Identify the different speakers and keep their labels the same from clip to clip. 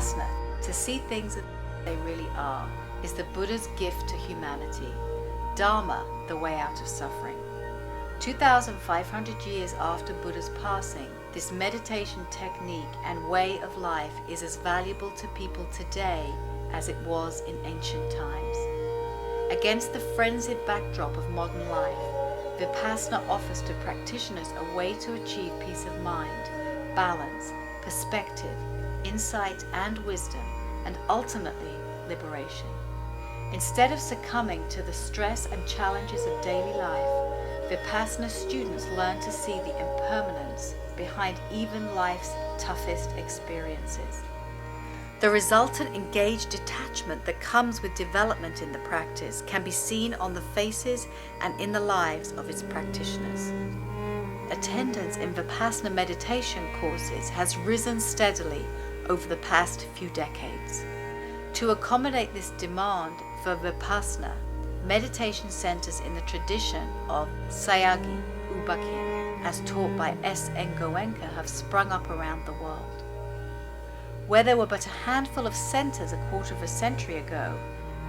Speaker 1: Vipassana, to see things as they really are, is the Buddha's gift to humanity. Dhamma, the way out of suffering. 2,500 years after Buddha's passing, this meditation technique and way of life is as valuable to people today as it was in ancient times. Against the frenzied backdrop of modern life, Vipassana offers to practitioners a way to achieve peace of mind, balance, perspective, insight and wisdom, and ultimately liberation. Instead of succumbing to the stress and challenges of daily life, Vipassana students learn to see the impermanence behind even life's toughest experiences. The resultant engaged detachment that comes with development in the practice can be seen on the faces and in the lives of its practitioners. Attendance in Vipassana meditation courses has risen steadily over the past few decades. To accommodate this demand for Vipassana, meditation centers in the tradition of Sayagyi Ubakin, as taught by S. N. Goenka, have sprung up around the world. Where there were but a handful of centers a quarter of a century ago,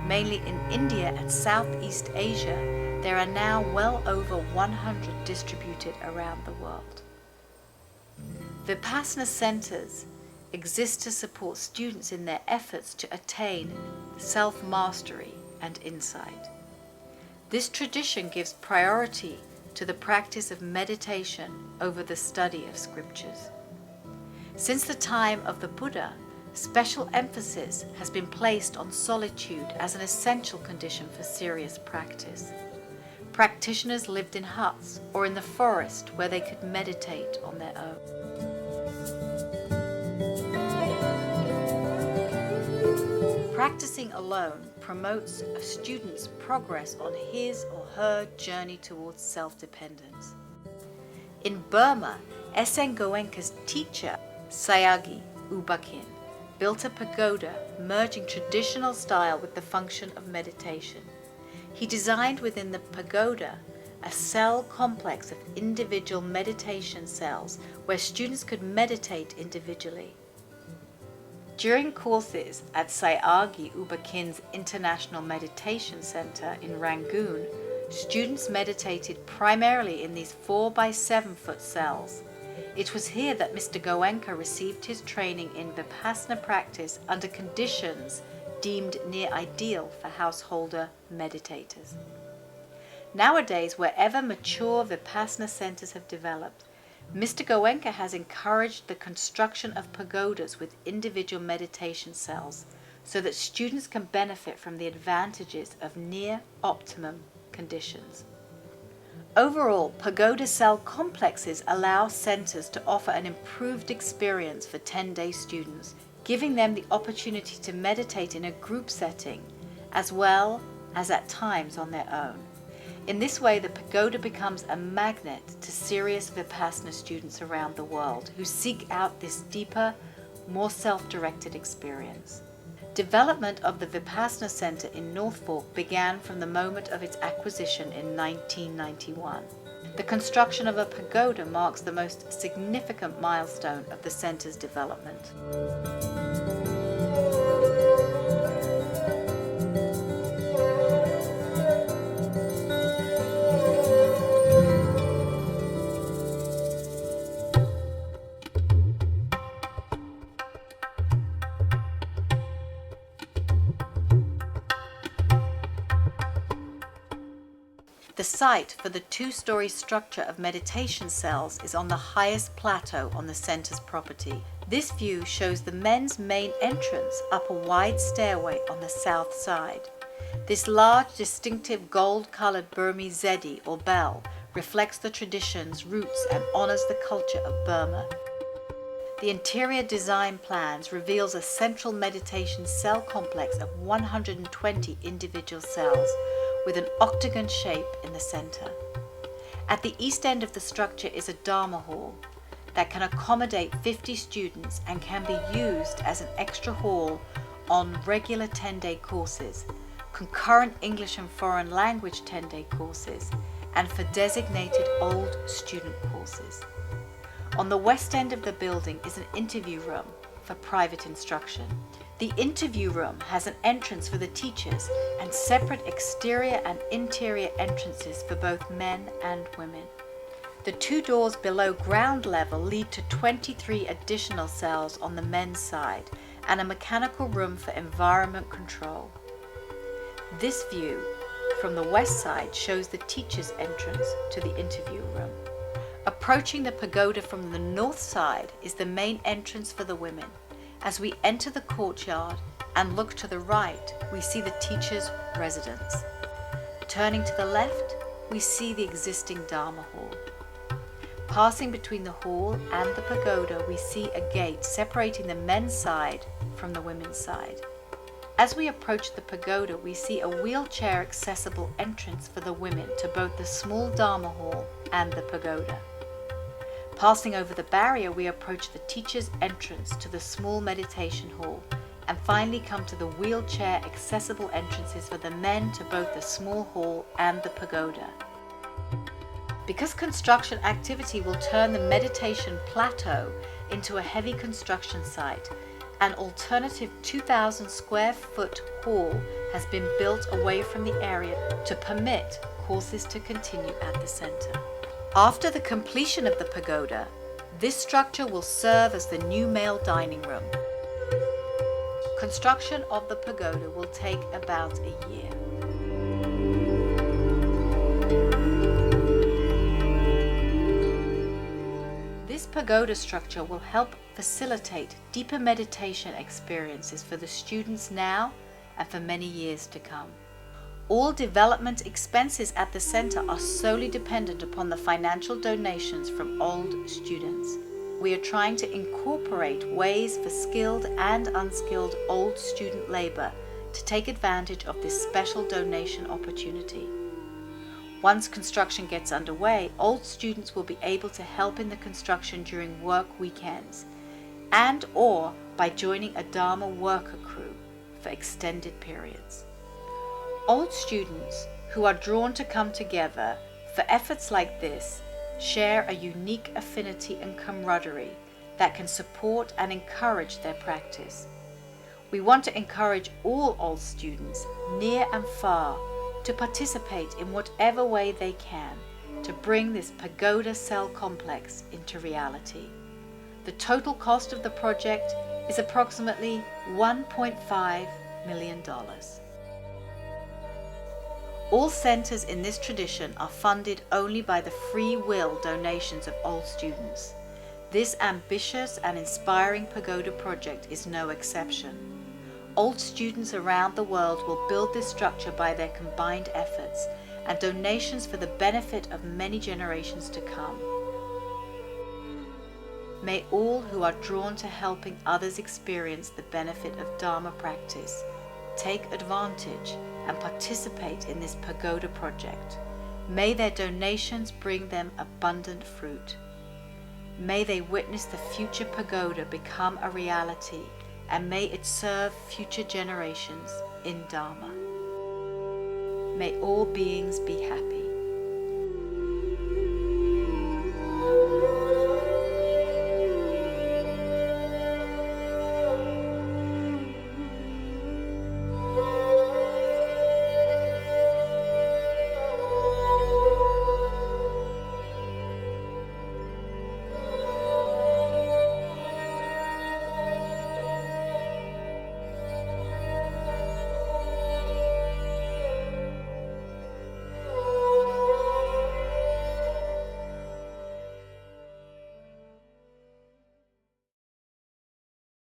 Speaker 1: mainly in India and Southeast Asia, there are now well over 100 distributed around the world. Vipassana centers exist to support students in their efforts to attain self-mastery and insight. This tradition gives priority to the practice of meditation over the study of scriptures. Since the time of the Buddha, special emphasis has been placed on solitude as an essential condition for serious practice. Practitioners lived in huts or in the forest where they could meditate on their own. Practicing alone promotes a student's progress on his or her journey towards self-dependence. In Burma, S. N. Goenka's teacher, Sayagyi Ubakin, built a pagoda merging traditional style with the function of meditation. He designed within the pagoda a cell complex of individual meditation cells where students could meditate individually. During courses at Sayagyi Ubakin's International Meditation Center in Rangoon, students meditated primarily in these 4 by 7 foot cells. It was here that Mr. Goenka received his training in Vipassana practice under conditions deemed near ideal for householder meditators. Nowadays, wherever mature Vipassana centers have developed, Mr. Goenka has encouraged the construction of pagodas with individual meditation cells so that students can benefit from the advantages of near optimum conditions. Overall, pagoda cell complexes allow centers to offer an improved experience for 10-day students, giving them the opportunity to meditate in a group setting as well as at times on their own. In this way, the pagoda becomes a magnet to serious Vipassana students around the world who seek out this deeper, more self-directed experience. Development of the Vipassana Center in Norfolk began from the moment of its acquisition in 1991. The construction of a pagoda marks the most significant milestone of the center's development. The site for the 2-story structure of meditation cells is on the highest plateau on the center's property. This view shows the men's main entrance up a wide stairway on the south side. This large, distinctive gold-colored Burmese zedi or bell reflects the tradition's roots and honors the culture of Burma. The interior design plans reveals a central meditation cell complex of 120 individual cells, with an octagon shape in the center. At the east end of the structure is a Dhamma hall that can accommodate 50 students and can be used as an extra hall on regular 10-day courses, concurrent English and foreign language 10-day courses, and for designated old student courses. On the west end of the building is an interview room for for private instruction. The interview room has an entrance for the teachers and separate exterior and interior entrances for both men and women. The 2 doors below ground level lead to 23 additional cells on the men's side and a mechanical room for environment control. This view from the west side shows the teacher's entrance to the interview room. Approaching the pagoda from the north side is the main entrance for the women. As we enter the courtyard and look to the right, we see the teacher's residence. Turning to the left, we see the existing Dhamma hall. Passing between the hall and the pagoda, we see a gate separating the men's side from the women's side. As we approach the pagoda, we see a wheelchair-accessible entrance for the women to both the small Dhamma hall and the pagoda. Passing over the barrier, we approach the teacher's entrance to the small meditation hall and finally come to the wheelchair-accessible entrances for the men to both the small hall and the pagoda. Because construction activity will turn the meditation plateau into a heavy construction site, an alternative 2,000 square foot hall has been built away from the area to permit courses to continue at the center. After the completion of the pagoda, this structure will serve as the new male dining room. Construction of the pagoda will take about a year. This pagoda structure will help facilitate deeper meditation experiences for the students now and for many years to come. All development expenses at the center are solely dependent upon the financial donations from old students. We are trying to incorporate ways for skilled and unskilled old student labor to take advantage of this special donation opportunity. Once construction gets underway, old students will be able to help in the construction during work weekends and or by joining a Dharma worker crew for extended periods. Old students who are drawn to come together for efforts like this share a unique affinity and camaraderie that can support and encourage their practice. We want to encourage all old students, near and far, to participate in whatever way they can to bring this pagoda cell complex into reality. The total cost of the project is approximately $1.5 million. All centers in this tradition are funded only by the free will donations of old students. This ambitious and inspiring pagoda project is no exception. Old students around the world will build this structure by their combined efforts and donations for the benefit of many generations to come. May all who are drawn to helping others experience the benefit of Dharma practice take advantage and participate in this pagoda project. May their donations bring them abundant fruit. May they witness the future pagoda become a reality, and may it serve future generations in Dharma. May all beings be happy.